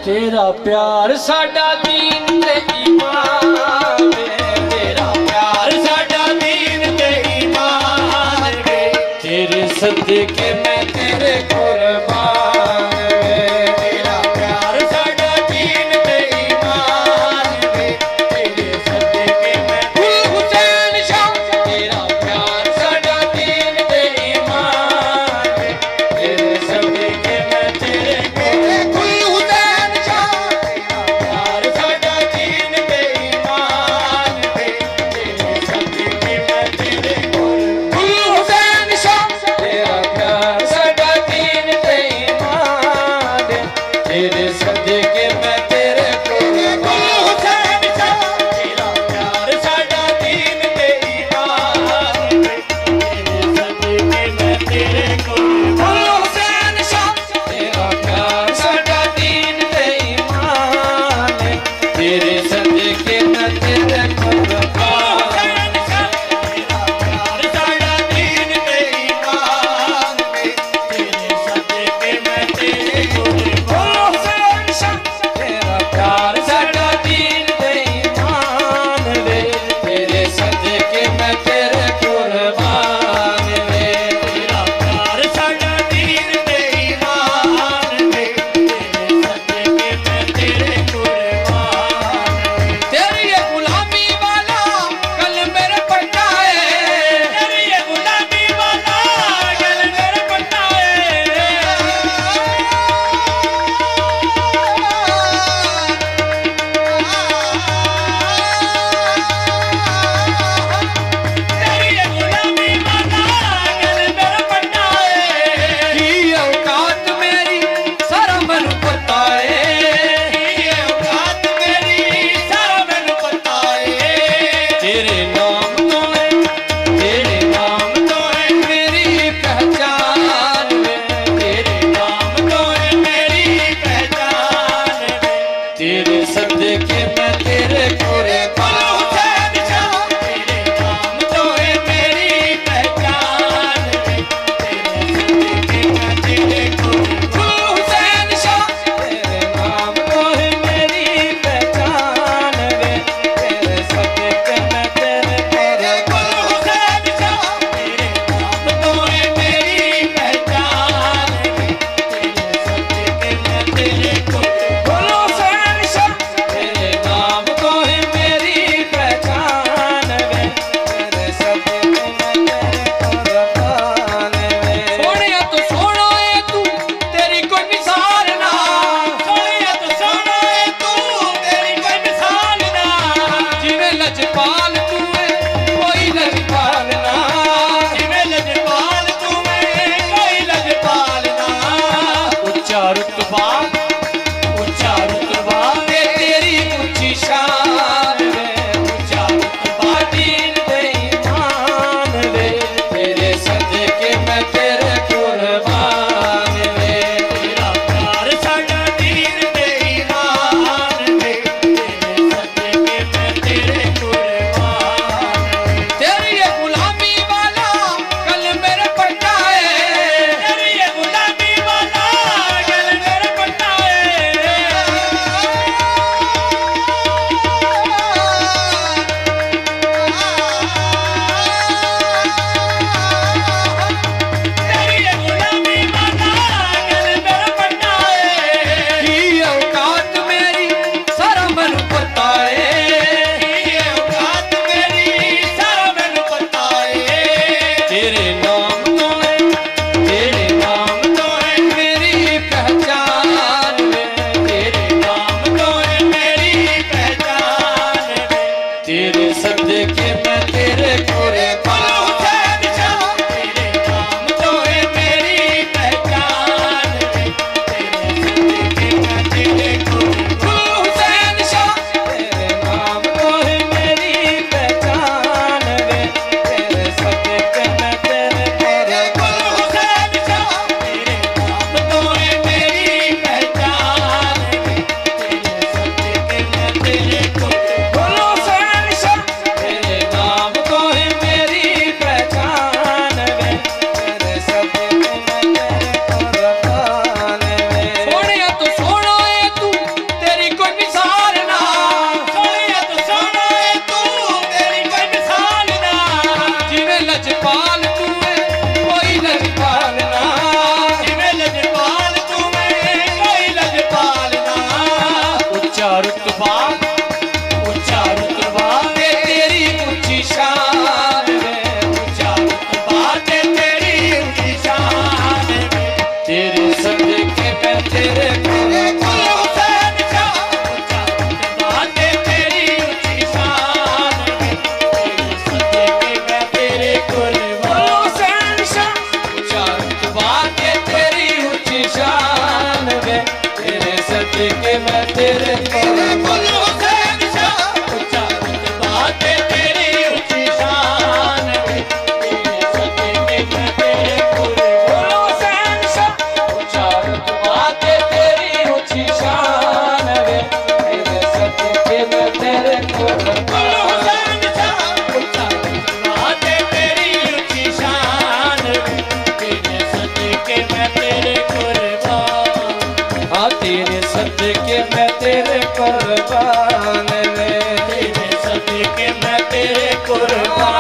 تیرا پیار ساڈا دین تے ایمان وے تیرا پیار ساڈا دین تے ایمان وے تیرے صدقے میں تیرے قربان وے تیرا پیار ساڈا دین تے ایمان وے تیرے صدقے میں حسین شاہ تیرا پیار ساڈا دین تے ایمان وے تیرے صدقے میں تیرے میں تیرے قربان بولو حسین شاہ اونچا رتبہ تے تیری اونچی شان وے تیرے صدقے میں تیرے قربان حسین شاہ اونچا رتبہ تے تیری اونچی شان وے تیرے صدقے میں تیرے قربان بولو حسین شاہ اونچا رتبہ تے تیری اونچی شان وے تیرے صدقے میں تیرے قربان ہاں تیرے صدقے میں تیرے قربان وے تیرے صدقے میں تیرے قربان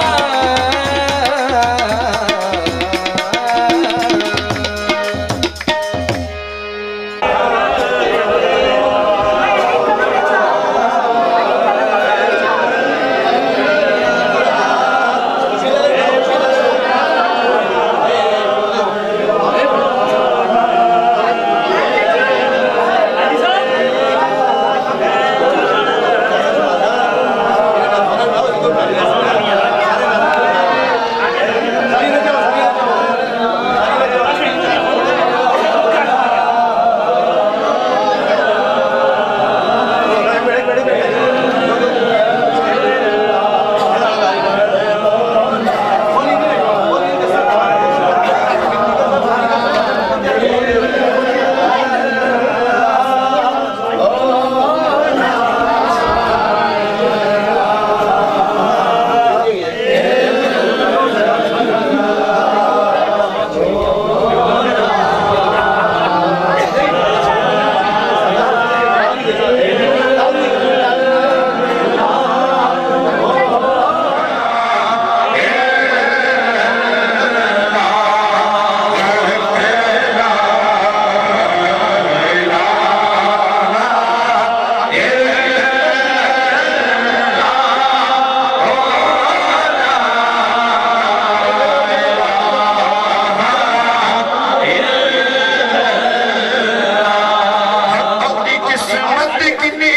اپنی قسمت کنی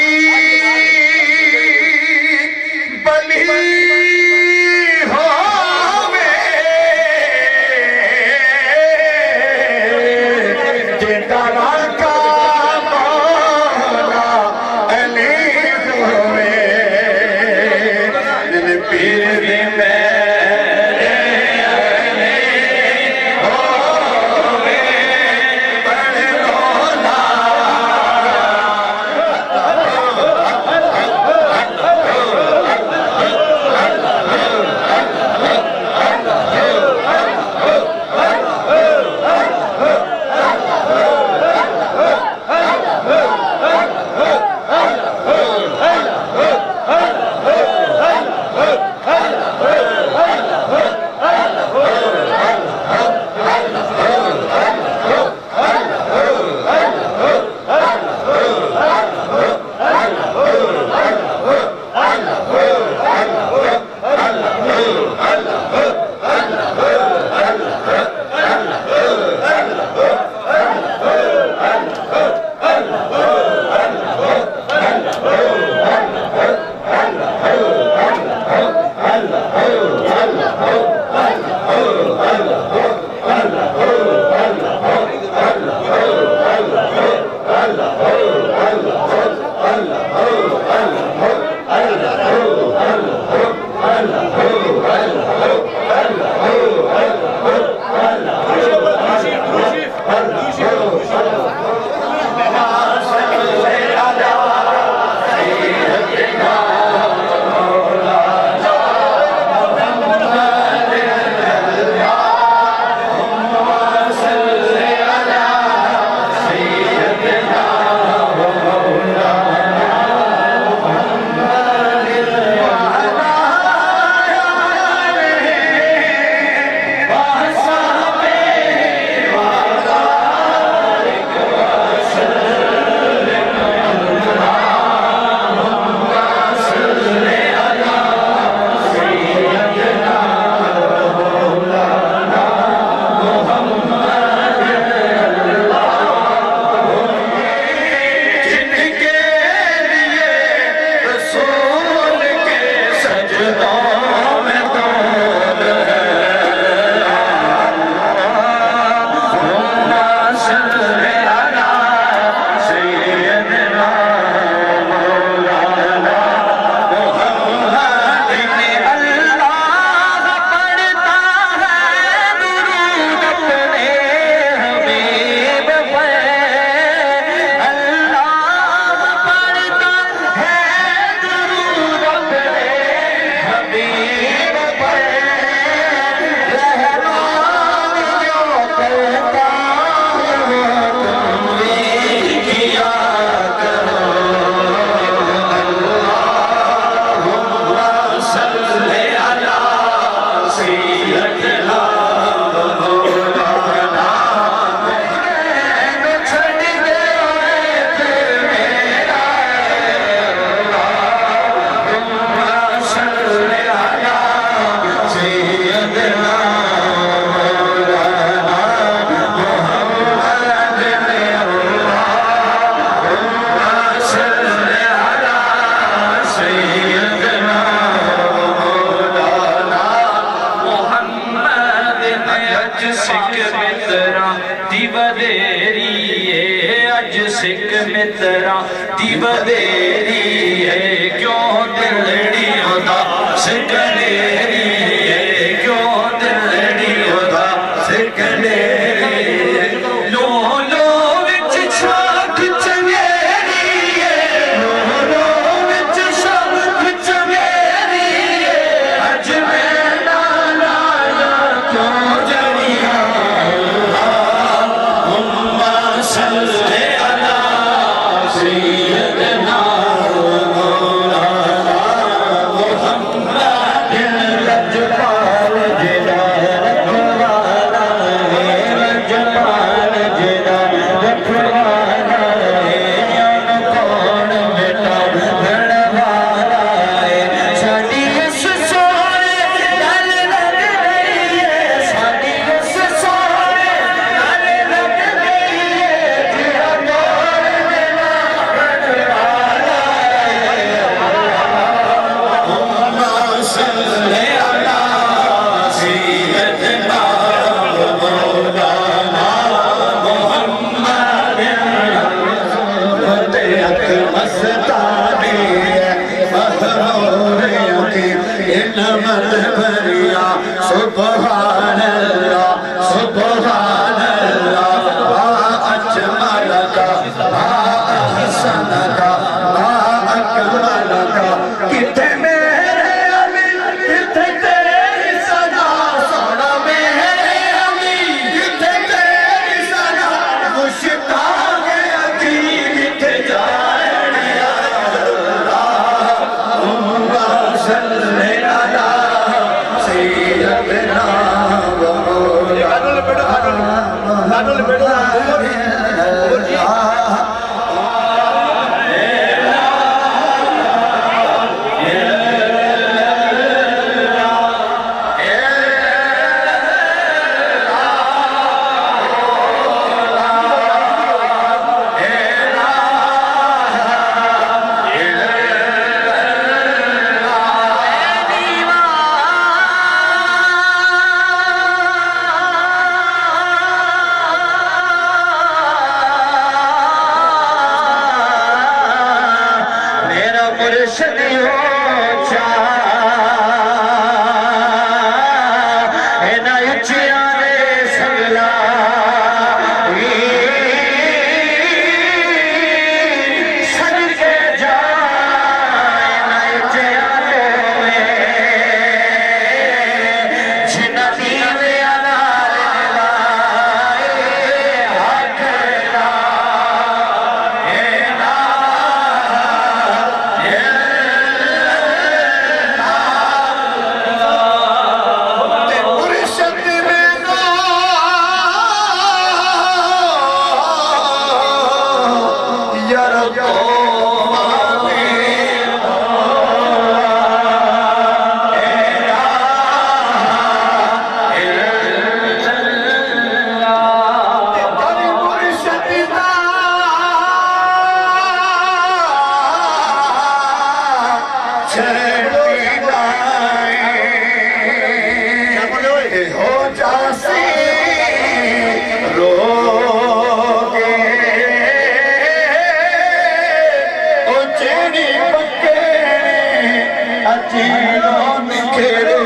بلی ہووے جیتا کا مولا علی ہووے دل پیر دی میرے علی ہووے بڑے مولا بدیری ہے کیوں دلڑی اداس کنیری ہے کیوں دلڑی اداس کنیری لو لو وچ شاخ چنگیری ہے لو لو وچ شاخ چنگیری ہے اج میں لالا کیوں جڑیاں اللہم صلی علی سیدنا مولانا محمد لجپال جدا رکھوالا ہے لجپال جدا رکھوالا ہے ان کون بیٹا بڑوالا ہے ساڈی اس سونے نال لگ گئی ہے ساڈی اس سونے نال لگ گئی ہے جڑا کون میرا بڑوالا ہے اللہم صلی علی سیدنا مولانا محمد فتحت مستانی مہرور کی انما البریا سبحان اللہ سبحان اللہ ما اجمل کا ما احسن کا ما اکمل کا کتے میرے علی کتے تیری صدا سونا میرے علی کتے تیری صدا مشتاق اکی کتے جائے اللہم صلی علی سیدنا میرا مرشد ہو چاہ نا اچیانے سگلا سج کے جائے نا اچیانے جنا دیوے انال لائے حق مرشد میں یار ہو جاسی رو گے او چیڑی پکے اچینوں نکھرے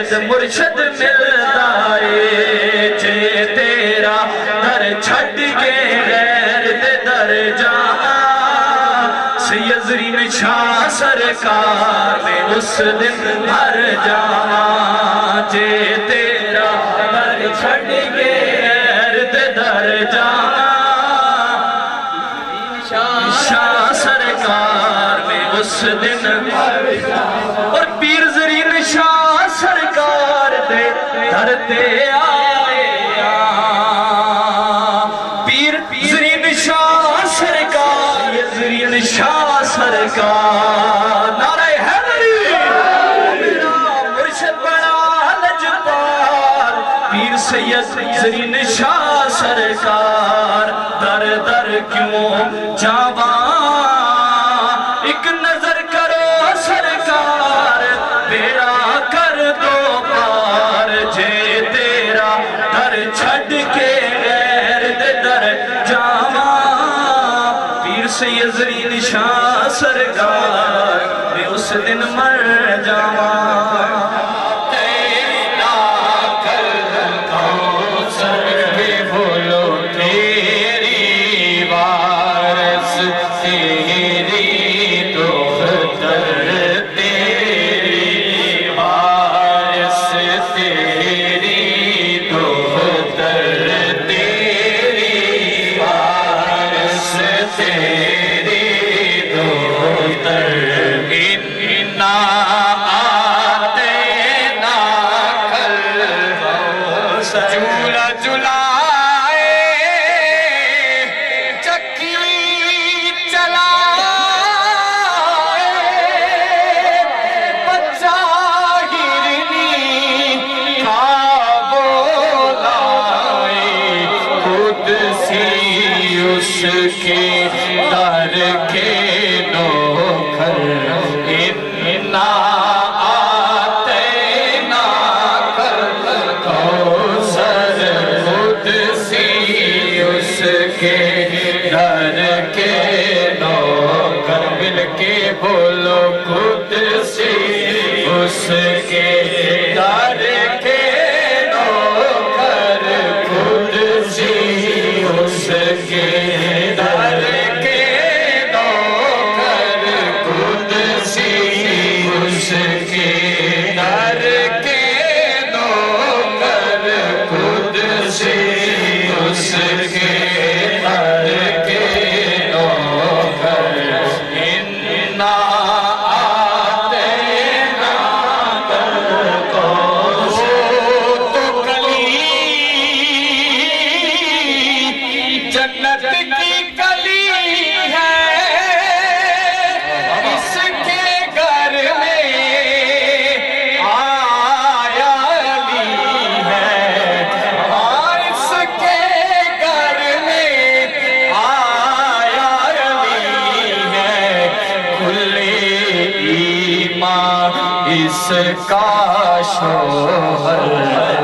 سید مرشد ملدا ہے جے تیرا در چھڈ کے غیر دے در جانا سید زرین شاہ سرکار میں اس دن ہر جانا جے تیرا در چھڈ کے غیر دے در جانا شاہ سرکار میں اس دن اور پیر زرین شاہ سرکار دے دھرتے آئے پیر زرین شاہ سرکار یہ زرین شاہ سرکار نعرہ حیدری مرشد بڑا لجپال پیر سید زرین شاہ سرکار در در کیوں جاواں ایک نظر کرو سرکار بیڑا کر دو پار جے تیرا در چھڈ کے غیر دے در جاواں پیر سید زرین شاہ سرکار میں اس دن مر جاواں اس کے در کے نوکر قدسی اس کے در کے نوکر قدسی اس کے در کے نوکر قدسی اس کے در کے نوکر اس کا شوہر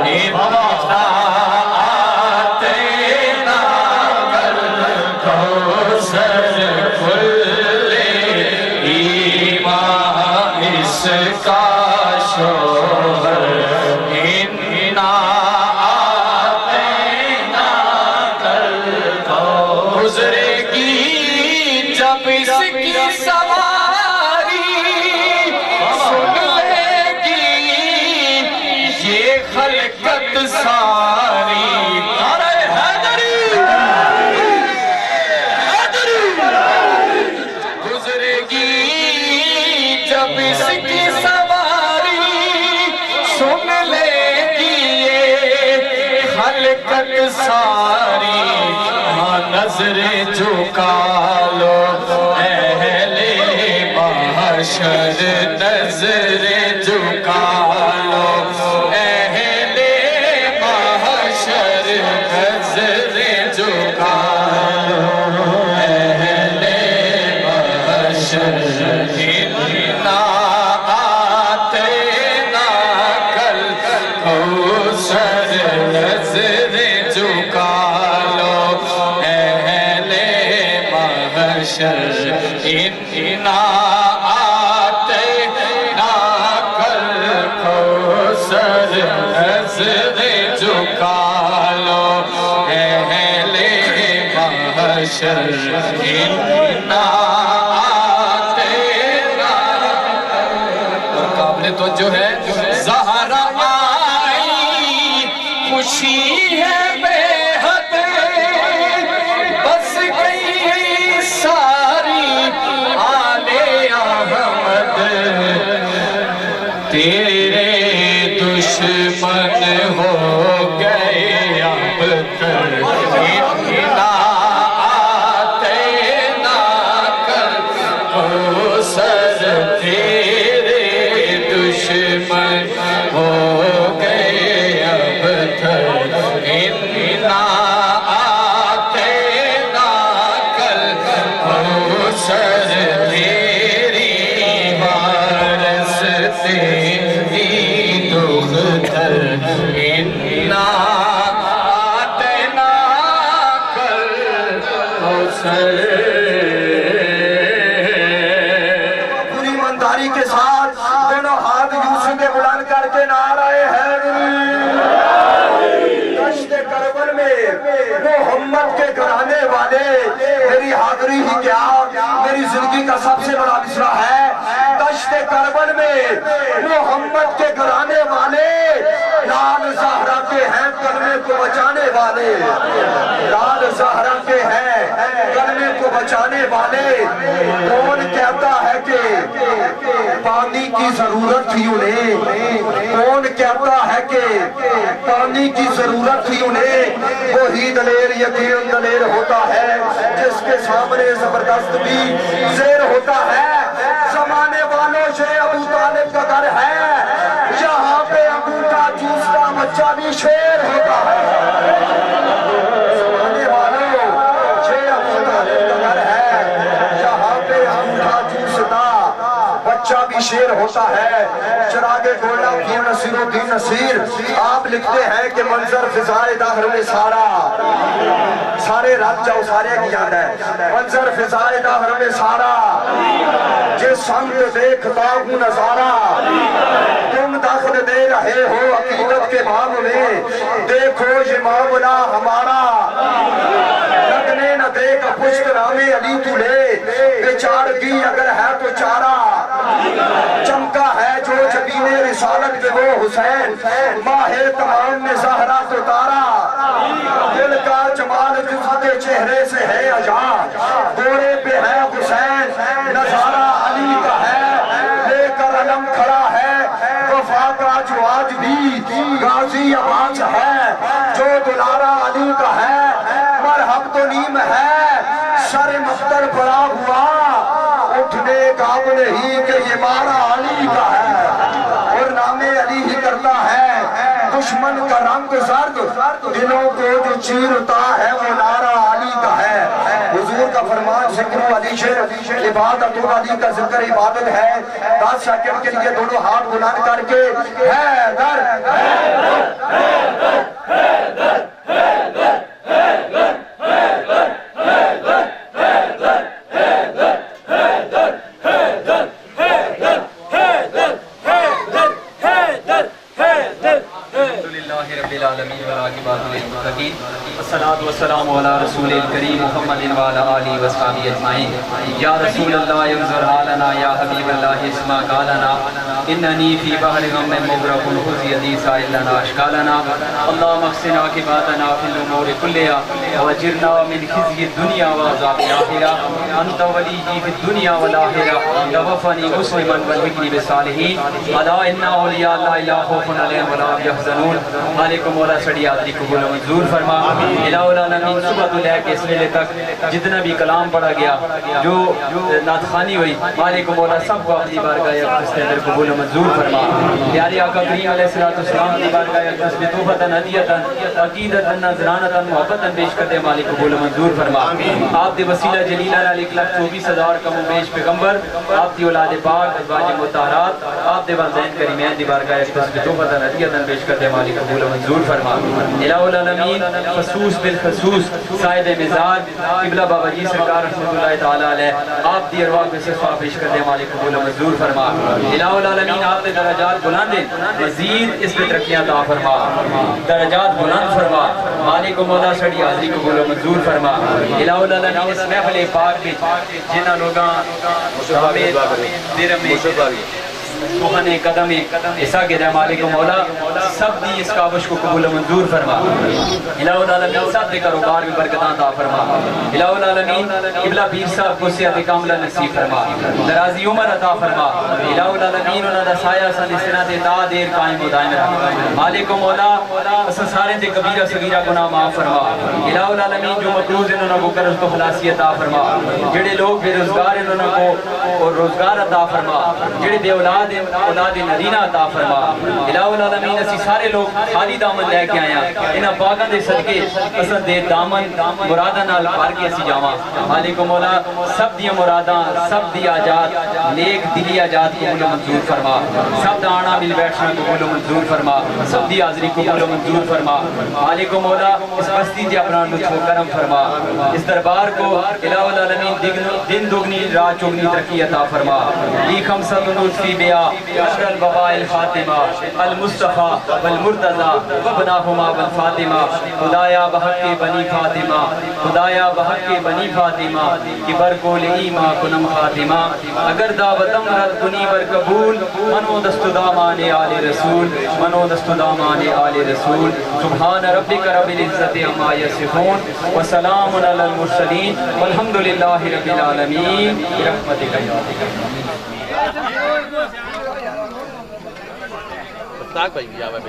اتنا آتے نہ کر کوثر کل ایمان اس کا شوہر اتنا آتے نہ کر گزرے گی جب اس کی سواری خلقت ساری نعرہ حیدری گزرے گی جب اس کی سواری سن لے گی یہ خلقت ساری ہاں نظر جھکا لو اہل محشر نظر جھکا لو اتنا آتے حشر انا آتینا اور قابل تو جو ہے زہرا آئی خوشی ہے بے حد بس گئی ساری آل احمد تیرے دشمن ہو گئے اب تک انا آتینا کر کوثر تیرے دشمن ہو گئے اب تک انا آتینا کر کوثر تیری وارث تیری دختر انا آتینا کر کوثر پوری ایمانداری کے ساتھ دونوں ہاتھ یوسف کے بلند کر کے نعرہ حیدری دشت کربل میں محمد کے گھرانے والے میری حاضری ہی کیا میری زندگی کا سب سے بڑا مصرع ہے دشت کربل میں محمد کے گھرانے والے لال زہرا کے ہیں کلمے کو بچانے والے لال زہرا کے ہیں کلمے کو بچانے والے کون کہتا ہے کہ پانی کی ضرورت تھی انہیں کون کہتا ہے کہ پانی کی ضرورت تھی انہیں وہی دلیر یقین دلیر ہوتا ہے جس کے سامنے زبردست بھی زیر ہوتا ہے زمانے والوں سے ابو طالب کا گھر ہے یہاں پہ انگوٹھا چوستا بچہ بھی شیر ہوتا ہے زمانے والوں سے ابو طالب کا گھر ہے یہاں پہ انگوٹھا چوستا بچہ بھی شیر ہوتا ہے چراغ گولڈا کی نصیر الدین نصیر آپ لکھتے ہیں کہ منظر فضائے دہر میں سارے رات جاؤ سارے کی یاد ہے منظر فضائے دہر میں سارا جس سمت دیکھتا ہوں نظارہ تم دخل دے رہے ہو عقیدت کے باب میں دیکھو یہ معاملہ ہمارا لگنے نہ دے گا پشت نامے علی تو لے بیچارگی اگر ہے تو چارہ چمکا ہے جو جبین رسالت کے وہ حسین ماہ تمام میں زہرا تو تارا دل کا جمال جز کے چہرے سے ہے عجاب گوڑے پہ ہے حسین نظارہ علی کا ہے لے کر علم کھڑا ہے وفا کا جو آج بھی غازی آباد ہے جو دلارہ علی کا ہے مرحب تو نیم ہے سر مفتر پڑا ہوا اٹھنے کام نہیں کہ یہ مارا علی کا ہے اور نام علی ہی کرتا ہے دشمن کا رنگ زرد دلوں کو جو چیرتا ہے وہ نعرہ علی کا ہے حضور کا فرمان ذکر علی شیر عبادت علی کا ذکر عبادت ہے 10 سیکنڈ کے لیے دونوں ہاتھ بلند کر کے حیدر الصلاة والسلام على رسول الكريم محمد وعلى آله وصحبه أجمعين يا رسول الله انظر حالنا يا حبيب الله اسمع قالنا إنني في بحر غم مغرق خذ يدي سائلنا أشكالنا اللهم اغفر عاقبتنا في الأمور كلها واجرنا من خزي الدنيا وعذاب الآخرة أنت ولي في الدنيا والآخرة توفني مسلما والحقني بالصالحين ألا إن أولياء الله لا خوف عليهم ولا هم يحزنون علیکم مولا سڑی آدری قبول و منظور فرما الہ العالمین صبح تو لے کے اس ویلے تک جتنا بھی کلام پڑھا گیا جو نعتخوانی ہوئی مالک مولا سب کو اپنی بارگاہ اقدس کے اندر قبول و منظور فرما پیارے آقا کریم علیہ السلام کی بارگاہ اقدس میں توبتاً ہدیتاً عقیدتاً نذرانتاً محبتاً پیش کرتے مالک قبول و منظور فرما آپ دے وسیلہ جلیلہ 1,24,000 کم و بیش پیغمبر آپ دی اولاد پاک ازواج مطہرات آپ دے والدین کریمین دی بارگاہ اقدس میں توبتاً ہدیتاً پیش کرتے مالک قبول و منظور فرما الہ العالمین خصوص بالخصوص سائد مزاج قبلہ بابا جی سرکار رحمت اللہ تعالیٰ علیہ آپ دی ارواح میں صفحہ پیش کرتے مالک قبول و منظور فرما الہ العالمین آپ دے درجات بلند مزید اس پہ ترقیاں عطا فرما درجات بلند فرما مالک و مولا سڑی حاضری قبول و منظور فرما الہ العالمین اس محفل پاک میں جنہ لوگاں شامل درم سخن قدم ایسا گرہ مالک و مولا سب دی اس کابش کو قبول و منظور فرما الہ العالمین سب دے کاروبار میں برکتاں عطا فرما الہ العالمین قبلہ پیر صاحب کو صحت کاملہ نصیب فرما درازی عمر عطا فرما الہ العالمین انہاں دا سایہ سن اس طرح دے تا دیر قائم و دائم رکھا مالک و مولا اساں سارے دے کبیرہ صغیرہ گناہ معاف فرما الہ العالمین جو مقروض انہاں کو قرض کو خلاصی عطا فرما جڑے لوگ بے روزگار انہاں کو روزگار عطا فرما جڑے بے اولاد نرینہ عطا فرما الہ العالمین اسی سارے لوگ خالی دامن لے کے آیا انہاں پاکاں دے صدقے اساں دے دامن مراداں نال بھر کے اسی جاواں مالک و مولا سب دی مراداں سب دی آجات نیک دلی آجات قبول و منظور فرما سب دا آنا مل بیٹھنا قبول و منظور فرما سب دی حاضری قبول و منظور فرما مالک و مولا اس بستی تے اپنا لطف و کرم فرما اس دربار کو الہ العالمین دن دگنی رات چگنی ترقی عطا فرما لی خمسۃ لطفی بیا اشر البقاء الفاطمہ المصطفیٰ والمرتضی وابناہما والفاطمہ خدایا بحق بنی فاطمہ خدایا بحق بنی فاطمہ کبر کو لئیما کنم فاطمہ اگر دعوتم رد کنی بر قبول منو دست دامان آل رسول منو دست دامان آل رسول سبحان ربک رب العزت عما یصفون وسلام علی المرسلین والحمدللہ رب العالمین برحمتک یا Tak bhai ya bhai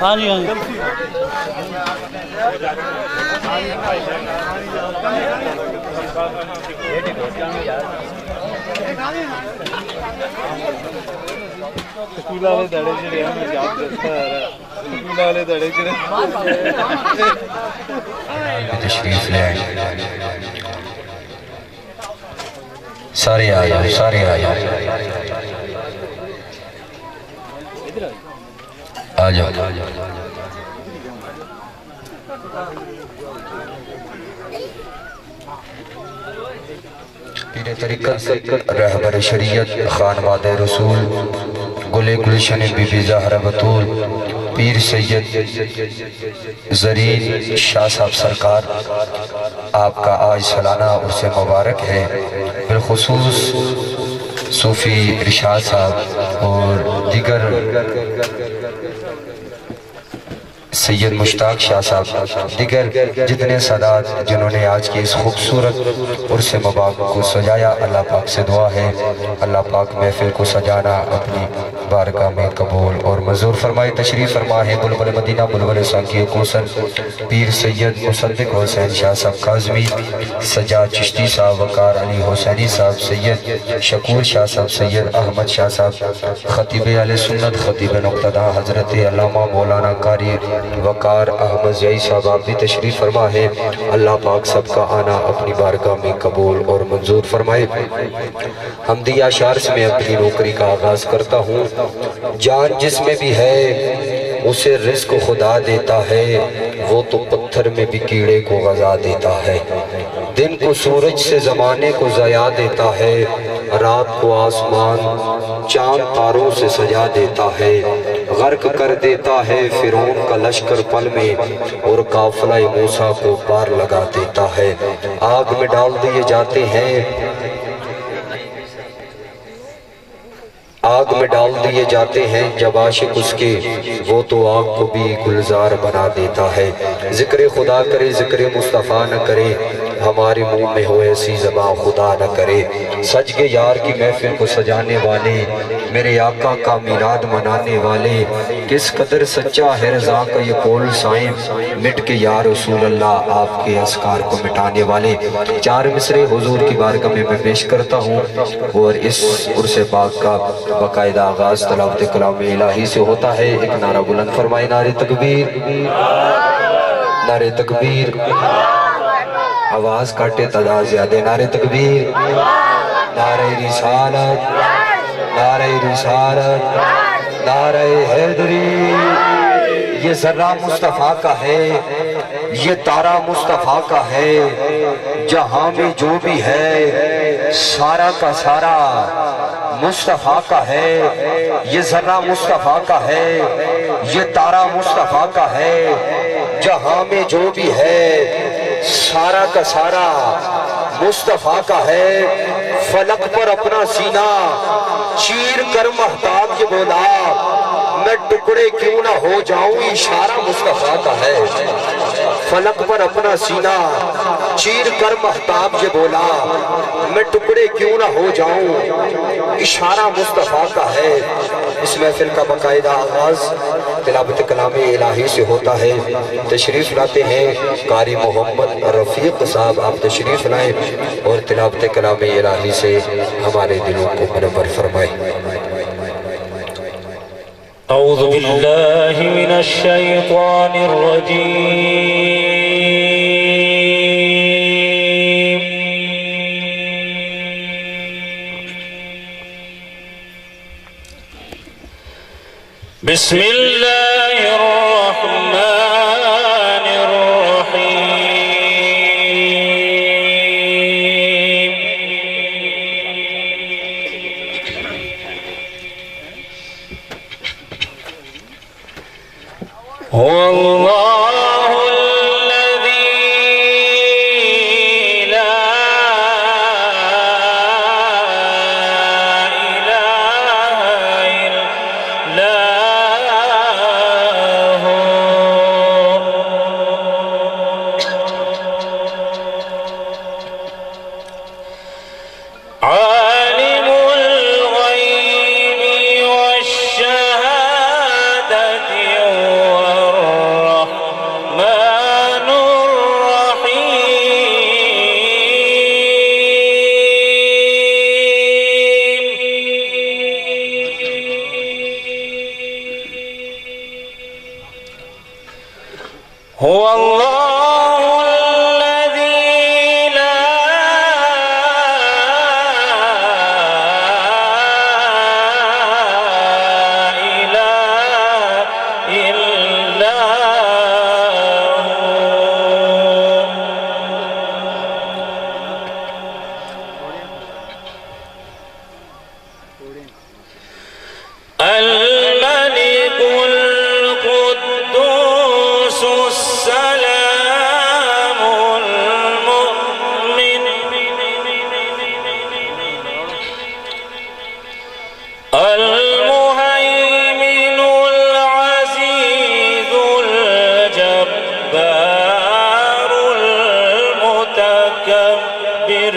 ہاں جی ਸਕੂਲ ਵਾਲੇ ਦੜੇ ਜਿਹੜੇ ਆ ਮੈਂ ਯਾਦ ਕਰਦਾ ਆ ਸਕੂਲ ਵਾਲੇ ਦੜੇ ਜਿਹੜੇ تشریف لے سارے آ جاؤ سارے آ جاؤ آ جاؤ پیر طریقت رہبر شریعت خانواد رسول گلے گلشن بی بی زہرہ بطول پیر سید زرین شاہ صاحب سرکار آپ کا آج سالانہ عرس مبارک ہے بالخصوص صوفی ارشاد صاحب اور دیگر سید مشتاق شاہ صاحب دیگر جتنے سادات جنہوں نے آج کی اس خوبصورت عرس مبارک کو سجایا اللہ پاک سے دعا ہے اللہ پاک محفل کو سجانا اپنی بارگاہ میں قبول اور منظور فرمائے تشریف فرما ہے بلبل مدینہ بلبل ساکی کوثر پیر سید مصدق حسین شاہ صاحب کاظمی سجاد چشتی صاحب وقار علی حسینی صاحب سید شکور شاہ صاحب سید احمد شاہ صاحب خطیب علیہ سنت خطیب نقطہ حضرت علامہ مولانا قاری وقار احمد زئی صاحب آپ بھی تشریف فرما ہے اللہ پاک سب کا آنا اپنی بارگاہ میں قبول اور منظور فرمائے حمدی اشعار سے میں اپنی نوکری کا آغاز کرتا ہوں جان جس میں بھی ہے اسے رزق خدا دیتا ہے، وہ تو پتھر میں بھی کیڑے کو غذا دیتا ہے۔ دن کو سورج سے زمانے کو ضیاء دیتا ہے، رات کو آسمان چاند تاروں سے سجا دیتا ہے۔ غرق کر دیتا ہے فرعون کا لشکر پل میں، اور قافلہ موسیٰ کو پار لگا دیتا ہے۔ آگ میں ڈال دیے جاتے ہیں، آگ میں ڈال دیے جاتے ہیں جب عاشق اس کے، وہ تو آگ کو بھی گلزار بنا دیتا ہے۔ ذکر خدا کرے ذکر مصطفیٰ نہ کرے، ہمارے منہ میں ہو ایسی زبان خدا نہ کرے۔ سج کے یار کی محفل کو سجانے والے، میرے آقا کا میلاد منانے والے، کس قدر سچا ہے رضا کا یہ قول سائیں، مٹ کے یا رسول اللہ آپ کے اذکار کو مٹانے والے۔ چار مصرے حضور کی بارگاہ میں پیش کرتا ہوں، اور اس عرص پاک کا باقاعدہ آغاز تلاوت کلام الہی سے ہوتا ہے۔ ایک نعرہ بلند فرمائے، نعرہ تکبیر، نعرہ تکبیر، آواز کاٹے تعداد زیادہ، نعرہ تکبیر، نعرہ رسالت، نعرہ رسالت، نعرہ حیدری۔ یہ ذرہ مصطفیٰ کا ہے، یہ تارہ مصطفیٰ کا ہے، جہاں میں جو بھی ہے سارا کا سارا مصطفیٰ کا ہے۔ یہ ذرہ مصطفیٰ کا ہے، یہ تارہ مصطفیٰ کا ہے، جہاں میں جو بھی ہے سارا کا سارا مصطفیٰ کا ہے۔ فلک پر اپنا سینہ چیر کر مہتاب یہ بولا، میں ٹکڑے کیوں نہ ہو جاؤں، اشارہ مصطفیٰ کا ہے۔ فلک پر اپنا سینہ چیر کر مہتاب یہ بولا، میں ٹکڑے کیوں نہ ہو جاؤں، اشارہ مصطفیٰ کا ہے۔ اس محفل کا باقاعدہ آغاز تلاوت کلام الہی سے ہوتا ہے۔ تشریف لاتے ہیں قاری محمد رفیق صاحب، آپ تشریف لائیں اور تلاوت کلام الہی سے ہمارے دلوں کو منور فرمائیں۔ اعوذ باللہ من الشیطان الرجیم، بسم اللہ الرحمن الرحیم۔ هو اللہ الذی لا الہ الا هو، عالم الغیب والشہادة الرحمن الرحیم۔ هو اللہ الذی لا الہ الا الملك القدوس السلام المؤمن المهيمن العزيز الجبار المتكبر،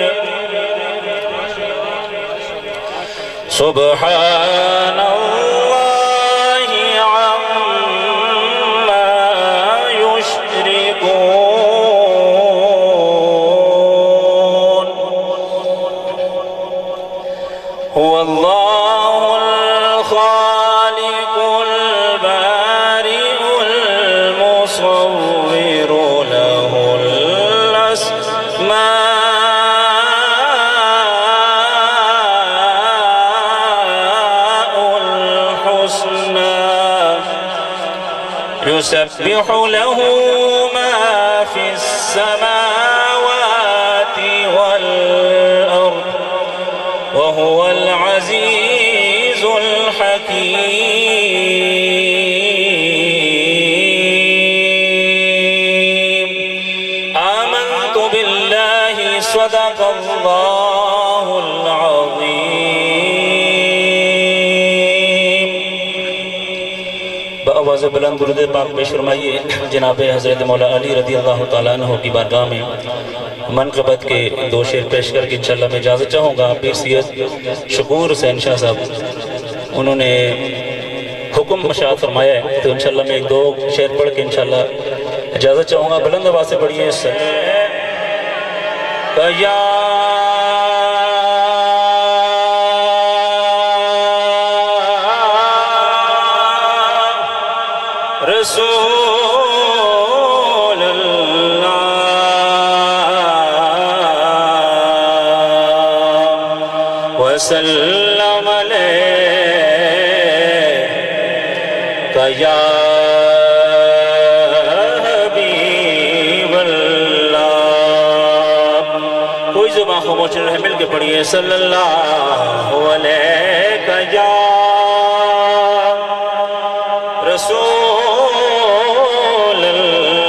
سبحان اللہ عما يشركون۔ هو اللہ الخالق البارئ المصور، له الأسماء يسبح له ما في السماوات والأرض وهو العزيز الحكيم آمنت بالله صدق الله العظيم بآواز بلند درود پاک پیش فرمائیے جناب حضرت مولا علی رضی اللہ تعالیٰ عنہ کی بارگاہ میں منقبت کے دو شعر پیش کر کے انشاءاللہ میں اجازت چاہوں گا پیر سید شکور حسین شاہ صاحب انہوں نے حکم مشاہد فرمایا ہے تو انشاءاللہ میں ایک دو شعر پڑھ کے انشاءاللہ اجازت چاہوں گا بلند آواز سے پڑھیے یا رسول اللہ وسلم علیہ یا حبیب اللہ کوئی زبان خاموش نہ رہے مل کے پڑھیے صلی اللہ علیہ یا رسول اللہ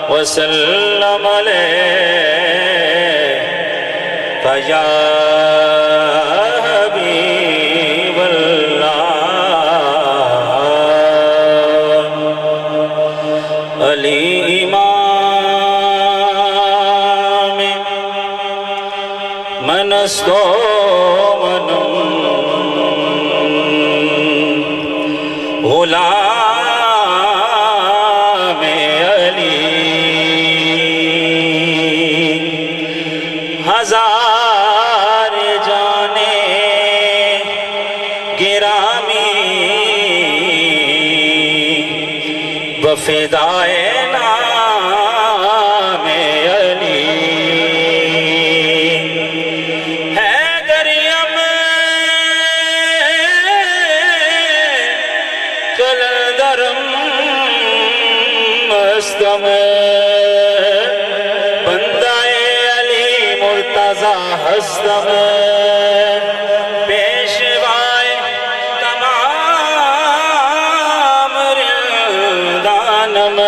وسلم علیہ یا حبیب اللہ علی امام منستو غلام علی ہزار جانے گرامی وفدائے نام علی ہے دریم کلندرم مستم بندہ علی مرتضی ہستم پیشوائے تمام رندانم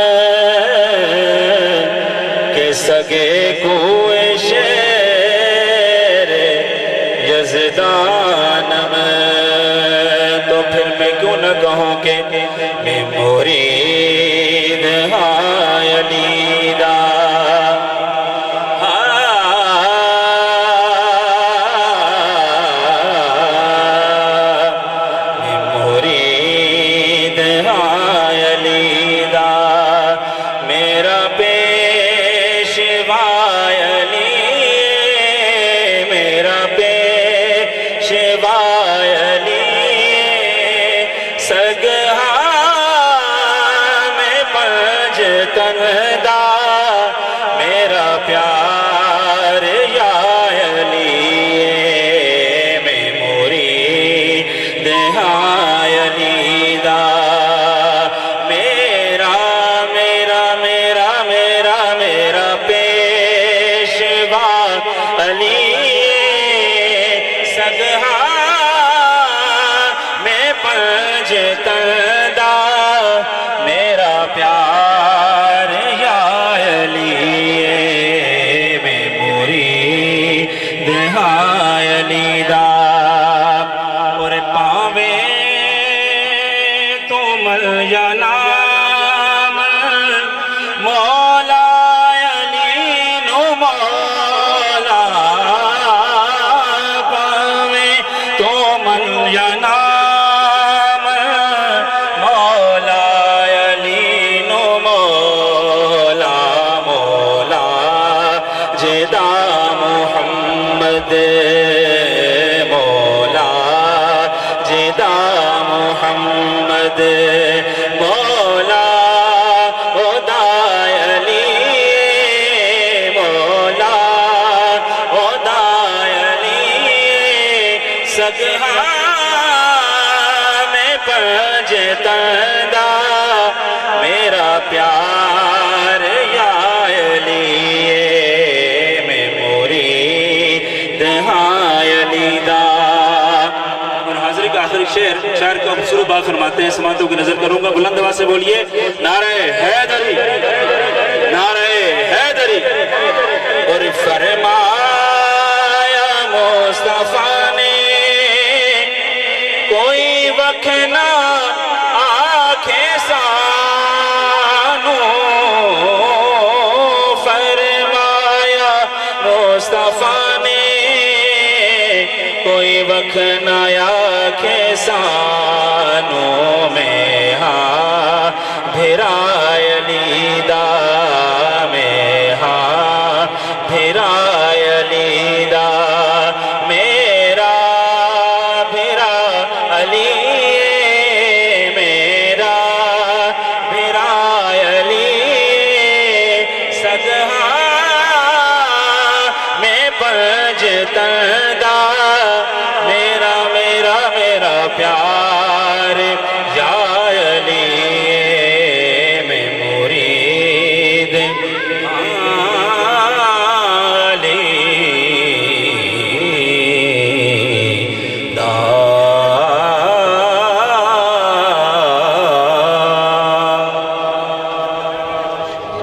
کے سگے کوئے شیر یزدانم تو پھر میں کیوں نہ کہوں کہ میں مرید علی دا میں مرید علی دا میرا پیشوا علی میرا پیشوا علی سگہا میں پنجتن دا میرا پیار یا علی میں مرید علی دا میرا میرا میرا میرا میرا پیشوا علی سگہا میں پنجتن دا میرا پیار یا علی میں مرید علی دا اور پاوے تو مل یا نام مولا علی نو مولا پاوے تو مل یا نام مولا علی نو مولا مولا جدا محمد مولا جدا محمد مولا خدا علی مولا خدا علی سگہا تندا میرا پیار یا علی میں مرید ہاں علی دا۔ اور حاضری کا آخری شعر کو شروع بات فرماتے ہیں، سماعتوں کی نظر کروں گا، بلند آواز سے بولیے نعرہ حیدری، نعرہ حیدری۔ اور فرمایا مصطفیٰ نے کوئی وقت نہ آنکھیں سانو، فرمایا مصطفیٰ نے کوئی وقت نہ آنکھیں سانو میں ہاں بھیرا علی دا میں ہاں بھیرا علی دا میرا بھیرا علی میرا بھیرا علی صدہا میں پنج تندا میرا میرا میرا پیار یا علی میں مرید علی دا۔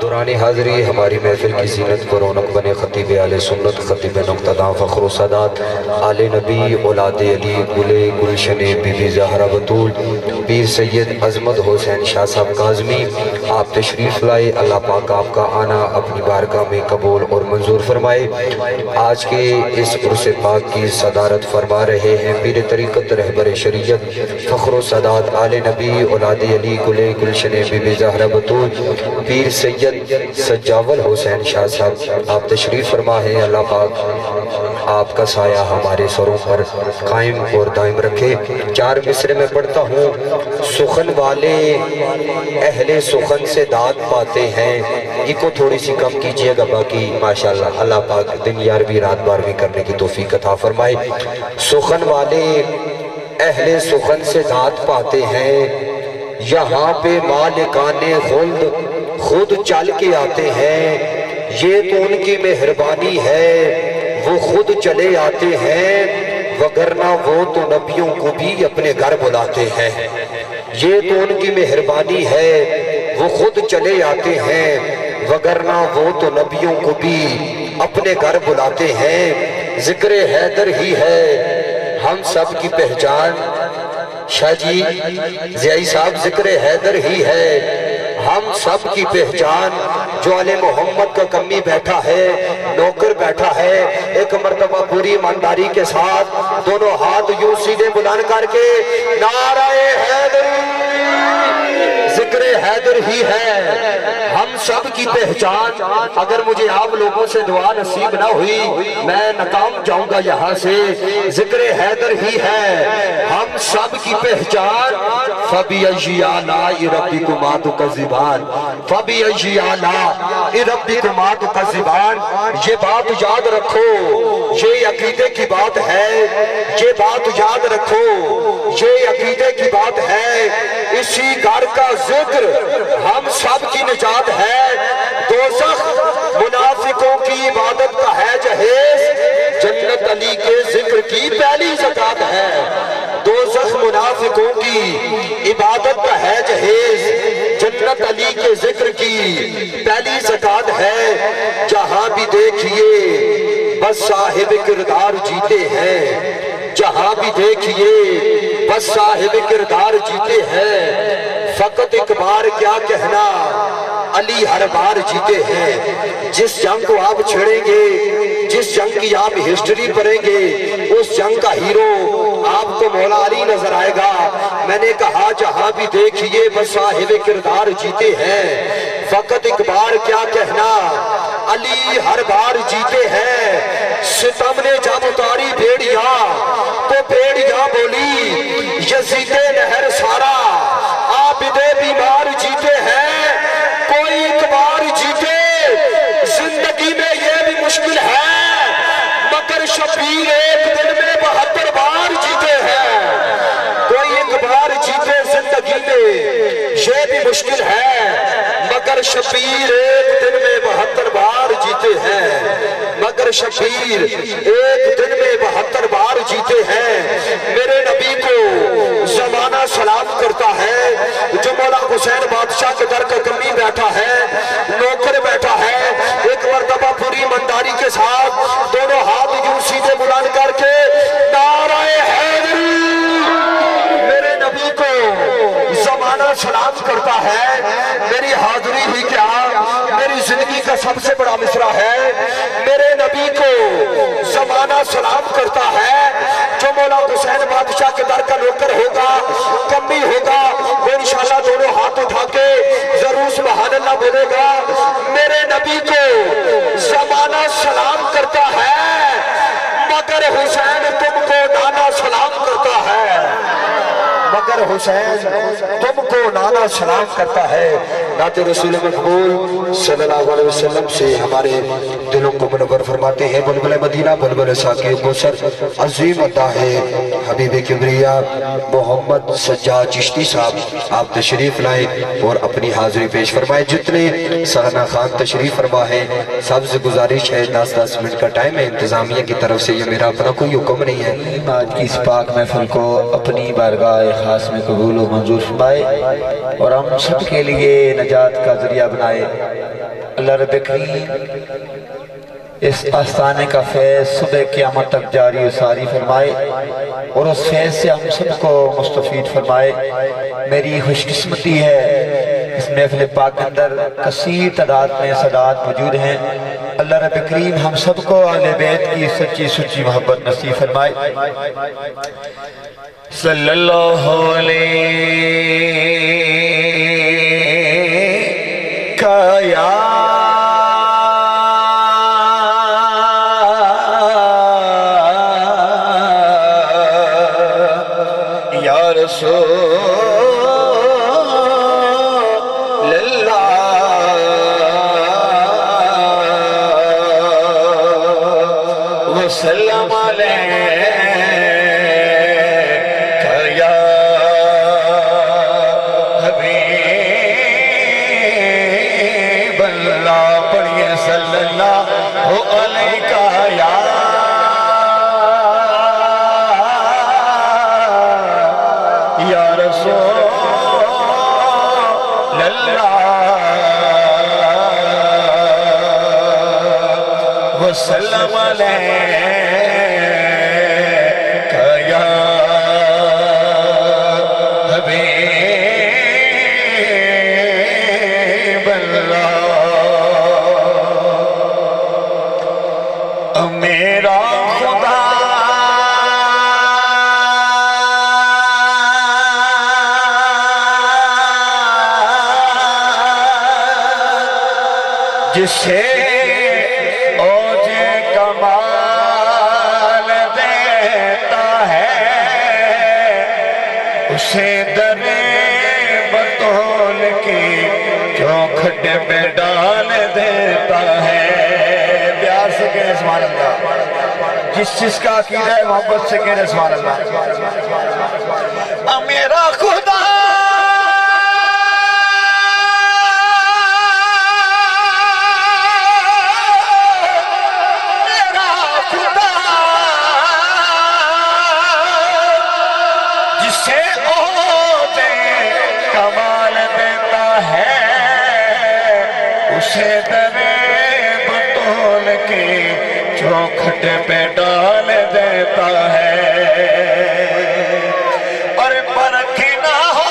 دوران حاضری ہماری محفل کی زینت کو رونق بنے خطیب اہل سنت، خطیب نقطہ فخر و سادات، آل نبی، اولاد علی، گلے گلشن بی بی زہرا بطول، پیر سید عظمت حسین شاہ صاحب کاظمی، آپ تشریف لائے۔ اللہ پاک آپ کا آنا اپنی بارگاہ میں قبول اور منظور فرمائے۔ آج کے اس عرس پاک کی صدارت فرما رہے ہیں پیر طریقت رہبر شریعت فخر و سادات، آل نبی، اولاد علی، گلے گلشن بی بی زہرا بطول، پیر سید سجاول حسین شاہ صاحب، آپ تشریف فرما ہے۔ اللہ پاک آپ کا سایہ ہمارے سروں پر قائم اور دائم رکھے۔ چار مصرے میں پڑھتا ہوں، سخن والے اہل سخن سے داد پاتے ہیں، یہ کو تھوڑی سی کم کیجئے گا، باقی ماشاءاللہ اللہ پاک دن یارویں رات بارویں کرنے کی توفیق عطا فرمائے۔ سخن والے اہل سخن سے داد پاتے ہیں، یہاں پہ مالکان خلد خود چل کے آتے ہیں، یہ تو ان کی مہربانی ہے وہ خود چلے آتے ہیں، وگرنہ وہ تو نبیوں کو بھی اپنے گھر بلاتے ہیں۔ یہ تو ان کی مہربانی ہے وہ خود چلے آتے ہیں، وگرنہ وہ تو نبیوں کو بھی اپنے گھر بلاتے ہیں۔ ذکر حیدر ہی ہے ہم سب کی پہچان، شاہ جی زیائی صاحب ذکر حیدر ہی ہے ہم سب کی پہچان، جو آل محمد کا کمی بیٹھا ہے، نوکر بیٹھا ہے، ایک مرتبہ پوری ایمانداری کے ساتھ دونوں ہاتھ یوں سیدھے بلند کر کے نعرہ حیدر، ذکر حیدر ہی ہے ہم سب کی پہچان۔ اگر مجھے آپ لوگوں سے دعا نصیب نہ ہوئی میں ناکام جاؤں گا یہاں سے۔ ذکر حیدر ہی ہے ہم سب کی پہچان، فَبِأَيِّ آلَاءِ رَبِّكُمَا تُكَذِّبَانِ، فَبِأَيِّ آلَاءِ رَبِّكُمَا تُكَذِّبَانِ۔ یہ بات یاد رکھو، یہ عقیدے کی بات ہے، یہ بات یاد رکھو، یہ عقیدے کی بات ہے۔ اسی گھر کا ذکر ہم سب کی نجات ہے، دوزخ منافقوں کی عبادت کا ہے جہیز، جنت علی کے ذکر کی پہلی زکات ہے۔ دوزخ منافقوں کی عبادت کا ہے جہیز، جنت علی کے ذکر کی پہلی زکات ہے۔ جہاں بھی دیکھئے بس صاحب کردار جیتے ہیں، جہاں بھی دیکھئے بس صاحب کردار جیتے ہیں، فقط ایک بار کیا کہنا علی ہر بار جیتے ہیں۔ جس جنگ کو آپ چھڑیں گے، جس جنگ کی آپ ہسٹری پڑھیں گے، اس جنگ کا ہیرو آپ کو مولا علی نظر آئے گا۔ میں نے کہا جہاں بھی دیکھئے بس صاحب کردار جیتے ہیں، فقط ایک بار کیا کہنا علی ہر بار جیتے ہیں۔ ستم نے جب اتاری بھیڑیاں تو بھیڑیاں بولی یزید نہر سارا، عابد بیمار جیتے ہیں، کوئی ایک بار جیتے زندگی میں یہ بھی مشکل ہے، مگر شبیر ایک دن میں 72 بار جیتے ہیں۔ کوئی ایک بار جیتے زندگی زندگی میں یہ بھی مشکل ہے، مگر شبیر ایک دن میں 72 بار جیتے ہیں، مگر شبیر ایک دن میں 72 بار جیتے ہیں۔ میرے نبی کو زمانہ سلام کرتا ہے، جو مولا حسین بادشاہ کے در کا کمی بیٹھا ہے، نوکر بیٹھا ہے، ایک مرتبہ پوری ایمانداری کے ساتھ دونوں ہاتھ یوں سیدھے بلند کر کے نعرہ حیدری، میرے نبی کو زمانہ سلام کرتا ہے۔ میری حاضری ہی کیا، میری زندگی کا سب سے بڑا مصرع ہے، میرے نبی کو زمانہ سلام کرتا ہے۔ جو مولا حسین بادشاہ کے در کا نوکر ہوگا، کمی ہوگا، وہ انشاءاللہ دونوں ہاتھ اٹھا کے ضرور سبحان اللہ بولے گا۔ میرے نبی کو زمانہ سلام کرتا ہے، مگر حسین تم کو نانا سلام کرتا ہے، مگر حسین تم کو نانا سلام کرتا ہے۔ نعت رسول مقبول صلی اللہ علیہ وسلم سے ہمارے دلوں کو منور فرماتے ہیں۔ بلبل مدینہ بلبل ساقی کوثر عظیم عطا ہے حبیب کبریا محمد سجاد چشتی صاحب، آپ تشریف لائیں اور اپنی حاضری پیش فرمائیں۔ جتنے سہنا خان تشریف فرما ہے، سب سے گزارش ہے 10-10 منٹ کا ٹائم ہے، انتظامیہ کی طرف سے یہ میرا اپنا کوئی حکم نہیں ہے۔ آج کی اس پاک محفل کو اپنی بارگاہ خاص میں قبول و منظور فرمائے اور ہم سب کے لیے نجات کا ذریعہ بنائے۔ اللہ رب کریم اس آستانے کا فیض صبح قیامت تک جاری و ساری فرمائے اور اس فیض سے ہم سب کو مستفید فرمائے۔ میری خوش قسمتی ہے اس محفل پاک کے اندر کثیر تعداد میں سادات موجود ہیں۔ اللہ رب کریم ہم سب کو اہل بیت کی سچی سچی محبت نصیب فرمائے۔ صلی اللہ علیہ یا رسول اللہ وسلم علیہ وسلم علیہ یا حبیب اللہ۔ میرا خدا جسے اسے درے بطول کی چوکھٹ پہ ڈال دیتا ہے۔ پیار سے کہنے سبحان اللہ، جس چیز کا عقیدہ ہے محبت سے کہنے سبحان اللہ۔ میرا خدا اسے درے بطول کی چوکھٹ پہ ڈال دیتا ہے اور پرکھنا ہو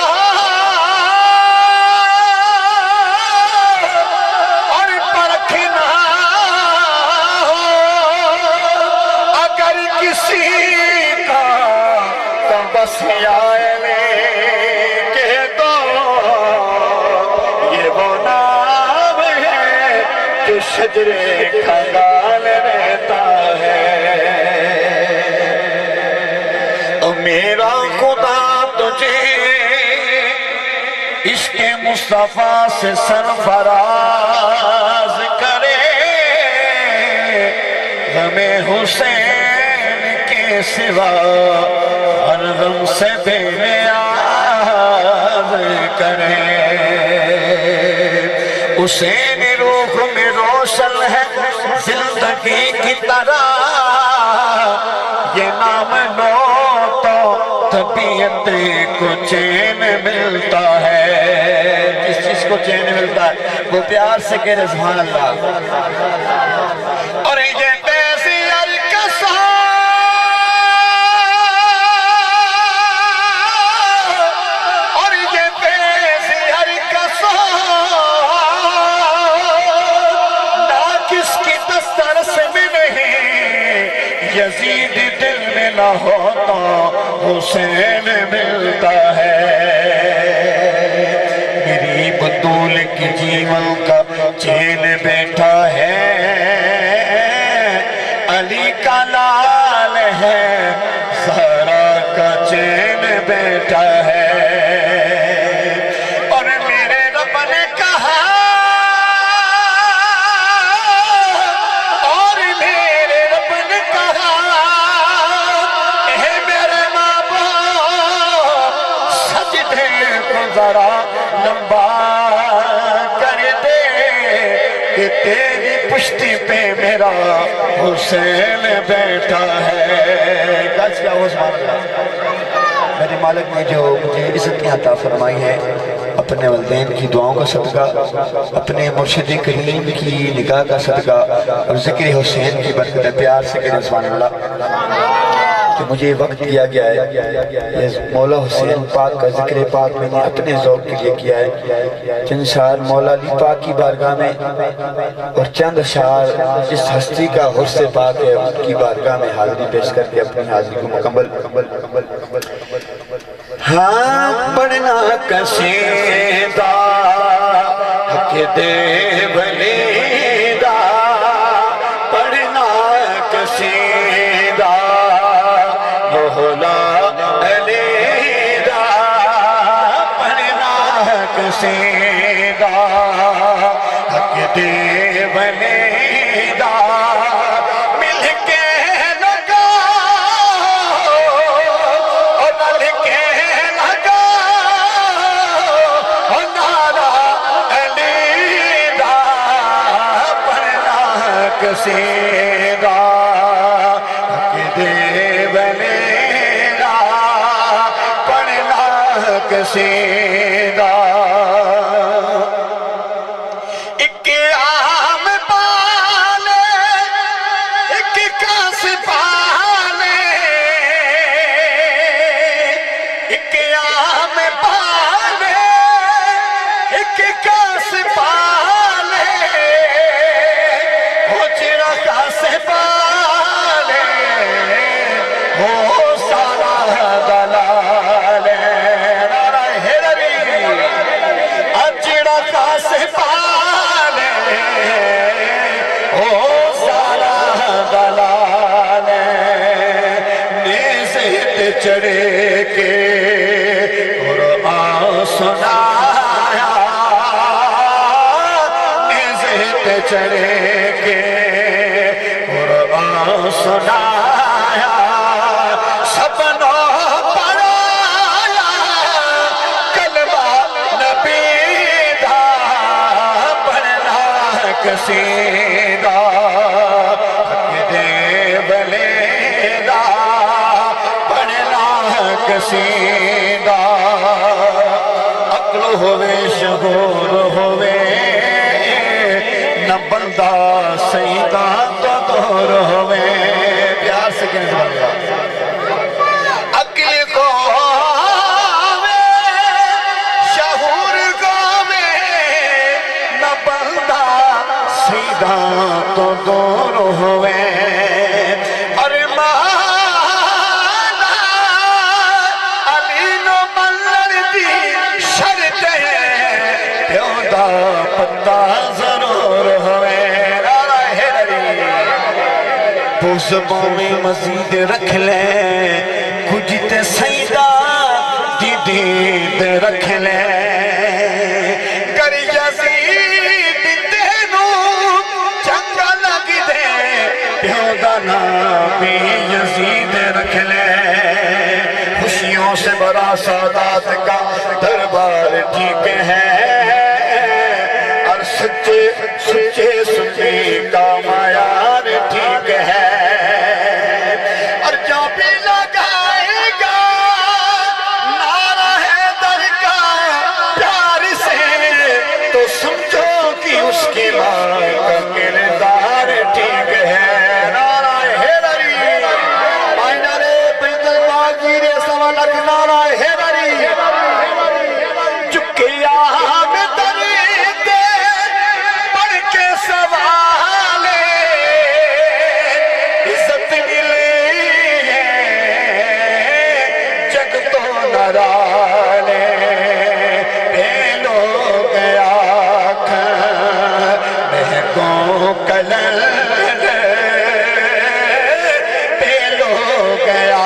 اور پرکھنا ہو اگر کسی کا تو بس آئے شجرے کھنگال رہتا ہے۔ میرا خدا تجھے عشق مصطفیٰ سے سرفراز کرے، غم حسین کے سوا ہر غم سے بے نیاز کرے حسین روح میں روشن ہے زندگی کی طرح یہ نام لو تو طبیعت کو چین ملتا ہے جس چیز کو چین ملتا ہے وہ پیار سے کہہ سبحان اللہ اور یہ بیسی الکسا اور یہ بیسی الکسا نہ کس کی دسترس میں نہیں یزید دل میں نہ ہوتا حسین ملتا ہے میری بطول کی جیون کا چین بیٹھا ہے علی کا لال ہے زہرا کا چین بیٹھا ہے اور میرے رب نے کہا اور میرے رب نے کہا اے میرے ماں باپ سجدے کو ذرا لمبا کر دے کہ تیری پشتی پہ میرا حسین بیٹھا ہے گاز کیا ہو سبحان اللہ میرے مالک نے جو مجھے عزت عطا فرمائی ہے اپنے والدین کی دعاؤں کا صدقہ اپنے مرشد کریم کی نگاہ کا صدقہ اور ذکر حسین کی برکت پیار سے کہنے سبحان اللہ کہ مجھے وقت دیا گیا ہے یہ مولا حسین پاک کا ذکر پاک میں نے اپنے ذوق کے لیے کیا ہے چند شعر مولا علی پاک کی بارگاہ میں اور چند شعر جس ہستی کا حرص پاک ہے ان کی بارگاہ میں حاضری پیش کر کے اپنی حاضری کو مکمل ہاں پڑھنا کسیدہ حق دے ولیدہ پڑھنا کسیدہ مولا علیدہ پڑھنا کسیدہ حق دے ولیدہ مل کے لگا اور مل کے لگا اور نعرہ علیدہ پڑھنا کسیدہ حق دے ولیدہ پڑھنا کسیدہ ایک عام پالے ایک کاس پالے ایک عام پالے ایک کاس پالے ہو چرا کاس پالے ہو سارا دلال نعرہ حیدری اچڑا کاس پالے ہو سارا دلال نیزت چڑھے کے قرآن سنایا نیزت چڑھے کے قرآن سنایا سپنوں پڑھایا کلمہ نبی دا پڑھنا کسیدہ حق دے ولیدہ پڑھنا کسیدہ عقل ہوئے شعور ہوئے نہ بندہ سیدہ تو دور ہوئے پیار سے کہنے سے بندہ عقل کو ہوئے شعور کو ہوئے نہ بندہ سیدہ تو دور ہوئے اور مانا علی نو ملن دی شرط ہے پیودا پتہ ضرور ہوئے نعرہ حیدری بوزبوں میں مزید رکھ لیں کچھ تے سیدہ دی دید رکھ لیں گر یزید تینو چنگا لگ دے پیودا نامی یزید رکھ لیں خوشیوں سے بڑا سادات کا دربار ٹھیک سچے سچے سچے کا معیار ٹھیک ہے اور جو بھی لگائے گا نعرہ حیدر کا پیار سے تو سمجھو کہ اس کی ماں کا کردار ٹھیک ہے نعرہ حیدری مائنارے بیت الباغی رے سوا لکھ نعرہ حیدری چکیا میں درد پڑھ کے سوالے عزت ملی ہے جگ تو نرالے پیلو گیا مہکوں کلل پیلو گیا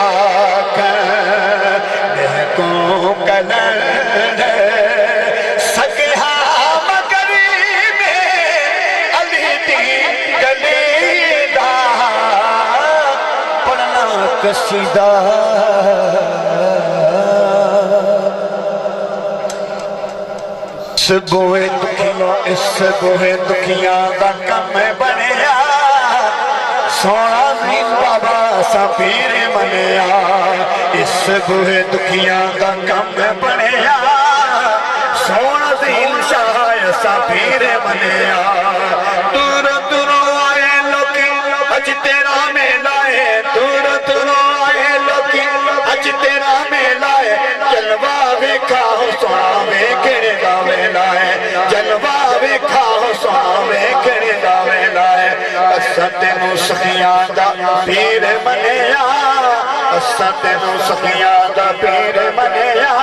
مہکوں کلل سکھا مگری میں علی دی گلی دا پڑھنا قصیدہ اس بوئے دکھیاں دا کم بنیا سونا زین بابا سا پیر منیا اس بوئے دکھیاں دا کم بنیا سونا زین شاہ سا پیر منیا دور دور آئے لوکی اج تیرا میلہ ہے دور دور آئے لوکی اج تیرا میلہ ہے جلوہ ویکھا ہو سونا ویکھنے دا میلہ ہے جلوہ ویکھا ہو سونا ویکھنے دا میلہ ہے اساں تینوں سخیاں دا پیر منیا اساں تینوں سخیاں دا پیر منیا